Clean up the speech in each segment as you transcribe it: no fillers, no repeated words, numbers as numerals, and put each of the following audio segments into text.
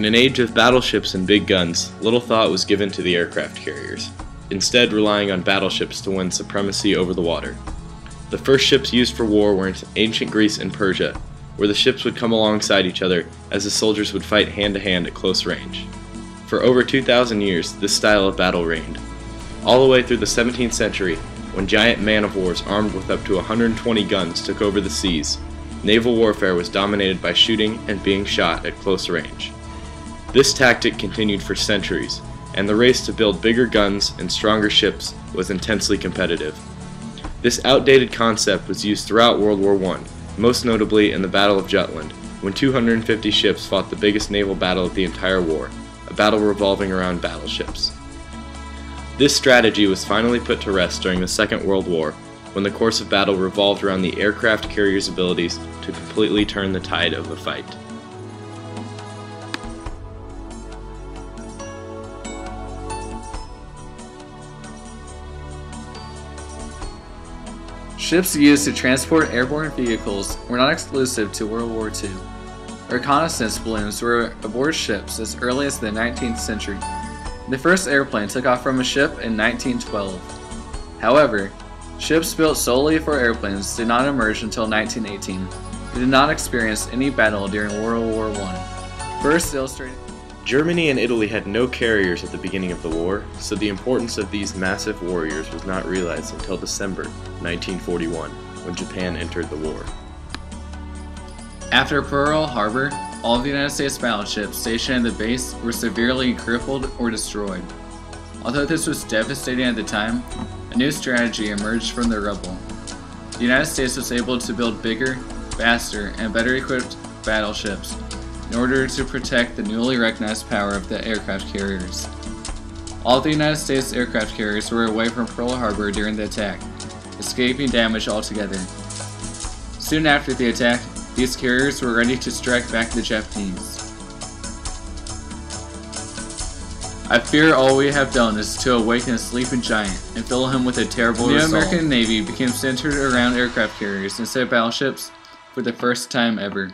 In an age of battleships and big guns, little thought was given to the aircraft carriers, instead relying on battleships to win supremacy over the water. The first ships used for war were in ancient Greece and Persia, where the ships would come alongside each other as the soldiers would fight hand-to-hand at close range. For over 2,000 years, this style of battle reigned, all the way through the 17th century, when giant man-of-wars armed with up to 120 guns took over the seas. Naval warfare was dominated by shooting and being shot at close range. This tactic continued for centuries, and the race to build bigger guns and stronger ships was intensely competitive. This outdated concept was used throughout World War I, most notably in the Battle of Jutland, when 250 ships fought the biggest naval battle of the entire war, a battle revolving around battleships. This strategy was finally put to rest during the Second World War, when the course of battle revolved around the aircraft carriers' abilities to completely turn the tide of the fight. Ships used to transport airborne vehicles were not exclusive to World War II. Reconnaissance balloons were aboard ships as early as the 19th century. The first airplane took off from a ship in 1912. However, ships built solely for airplanes did not emerge until 1918. They did not experience any battle during World War I. First illustrated. Germany and Italy had no carriers at the beginning of the war, so the importance of these massive warriors was not realized until December 1941, when Japan entered the war. After Pearl Harbor, all of the United States battleships stationed at the base were severely crippled or destroyed. Although this was devastating at the time, a new strategy emerged from the rubble. The United States was able to build bigger, faster, and better equipped battleships in order to protect the newly recognized power of the aircraft carriers. All of the United States aircraft carriers were away from Pearl Harbor during the attack, escaping damage altogether. Soon after the attack, these carriers were ready to strike back the Japanese. I fear all we have done is to awaken a sleeping giant and fill him with a terrible resolve. The American Navy became centered around aircraft carriers instead of battleships for the first time ever.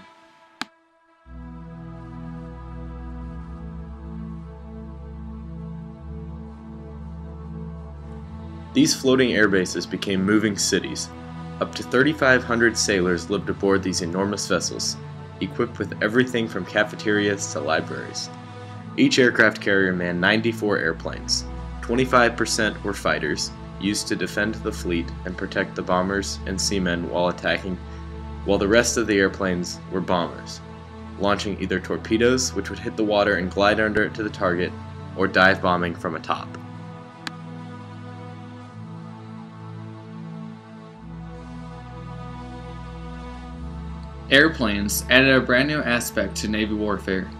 These floating air bases became moving cities. Up to 3,500 sailors lived aboard these enormous vessels, equipped with everything from cafeterias to libraries. Each aircraft carrier manned 94 airplanes. 25% were fighters, used to defend the fleet and protect the bombers and seamen while attacking, while the rest of the airplanes were bombers, launching either torpedoes, which would hit the water and glide under it to the target, or dive bombing from atop. Airplanes added a brand new aspect to Navy warfare.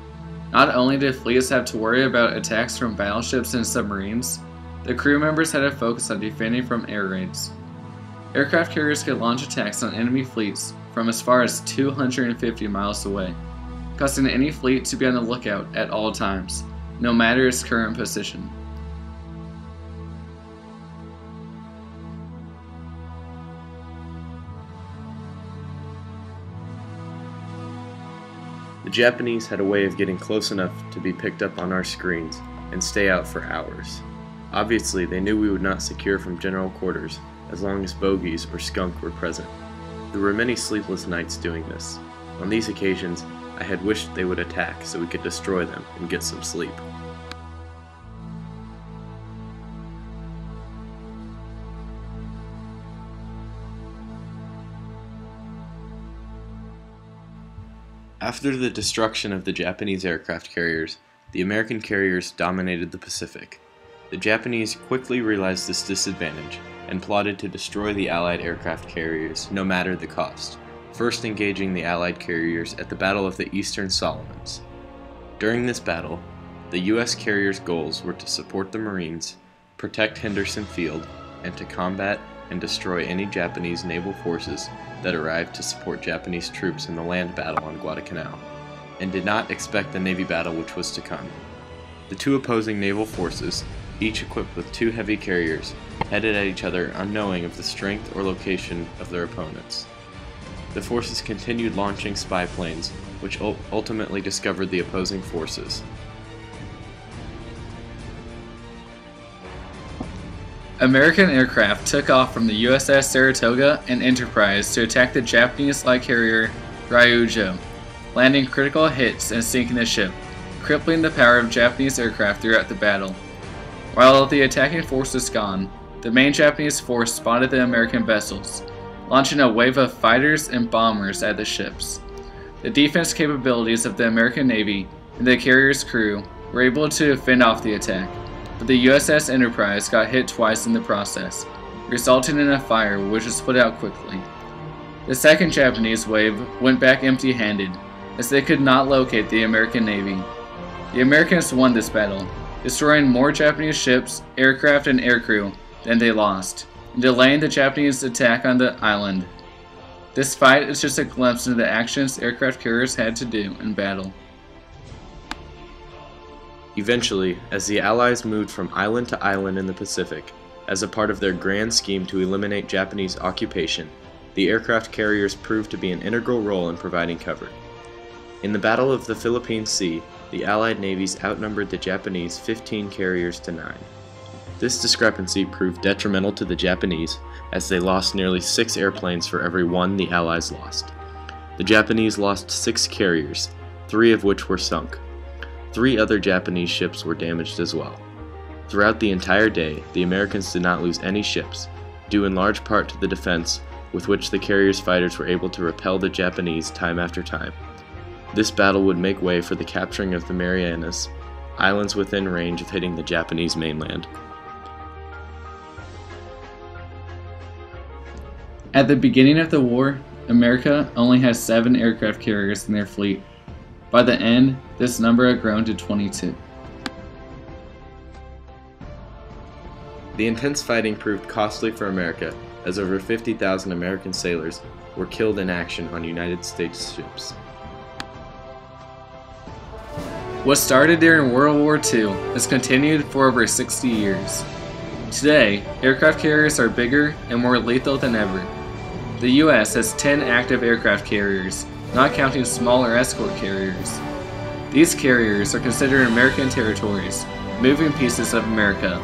Not only did fleets have to worry about attacks from battleships and submarines, the crew members had to focus on defending from air raids. Aircraft carriers could launch attacks on enemy fleets from as far as 250 miles away, causing any fleet to be on the lookout at all times, no matter its current position. The Japanese had a way of getting close enough to be picked up on our screens and stay out for hours. Obviously, they knew we would not secure from general quarters as long as bogies or skunk were present. There were many sleepless nights doing this. On these occasions, I had wished they would attack so we could destroy them and get some sleep. After the destruction of the Japanese aircraft carriers, the American carriers dominated the Pacific. The Japanese quickly realized this disadvantage and plotted to destroy the Allied aircraft carriers no matter the cost, first engaging the Allied carriers at the Battle of the Eastern Solomons. During this battle, the U.S. carriers' goals were to support the Marines, protect Henderson Field, and to combat and destroy any Japanese naval forces that arrived to support Japanese troops in the land battle on Guadalcanal, and did not expect the Navy battle which was to come. The two opposing naval forces, each equipped with two heavy carriers, headed at each other unknowing of the strength or location of their opponents. The forces continued launching spy planes which ultimately discovered the opposing forces. American aircraft took off from the USS Saratoga and Enterprise to attack the Japanese light carrier Ryujo, landing critical hits and sinking the ship, crippling the power of Japanese aircraft throughout the battle. While the attacking force was gone, the main Japanese force spotted the American vessels, launching a wave of fighters and bombers at the ships. The defense capabilities of the American Navy and the carrier's crew were able to fend off the attack, but the USS Enterprise got hit twice in the process, resulting in a fire which was put out quickly. The second Japanese wave went back empty-handed, as they could not locate the American Navy. The Americans won this battle, destroying more Japanese ships, aircraft, and aircrew than they lost, and delaying the Japanese attack on the island. This fight is just a glimpse into the actions aircraft carriers had to do in battle. Eventually, as the Allies moved from island to island in the Pacific, as a part of their grand scheme to eliminate Japanese occupation, the aircraft carriers proved to be an integral role in providing cover. In the Battle of the Philippine Sea, the Allied navies outnumbered the Japanese 15 carriers to 9. This discrepancy proved detrimental to the Japanese, as they lost nearly 6 airplanes for every one the Allies lost. The Japanese lost 6 carriers, 3 of which were sunk. 3 other Japanese ships were damaged as well. Throughout the entire day, the Americans did not lose any ships, due in large part to the defense with which the carriers' fighters were able to repel the Japanese time after time. This battle would make way for the capturing of the Marianas, islands within range of hitting the Japanese mainland. At the beginning of the war, America only had 7 aircraft carriers in their fleet. By the end, this number had grown to 22. The intense fighting proved costly for America, as over 50,000 American sailors were killed in action on United States ships. What started during World War II has continued for over 60 years. Today, aircraft carriers are bigger and more lethal than ever. The U.S. has 10 active aircraft carriers, not counting smaller escort carriers. These carriers are considered American territories, moving pieces of America.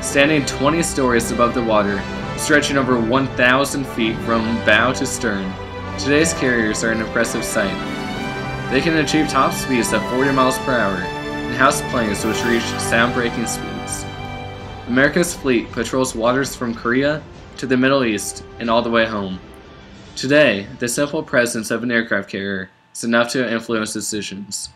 Standing 20 stories above the water, stretching over 1,000 feet from bow to stern, today's carriers are an impressive sight. They can achieve top speeds of 40 miles per hour, and house planes which reach sound-breaking speeds. America's fleet patrols waters from Korea to the Middle East and all the way home. Today, the simple presence of an aircraft carrier is enough to influence decisions.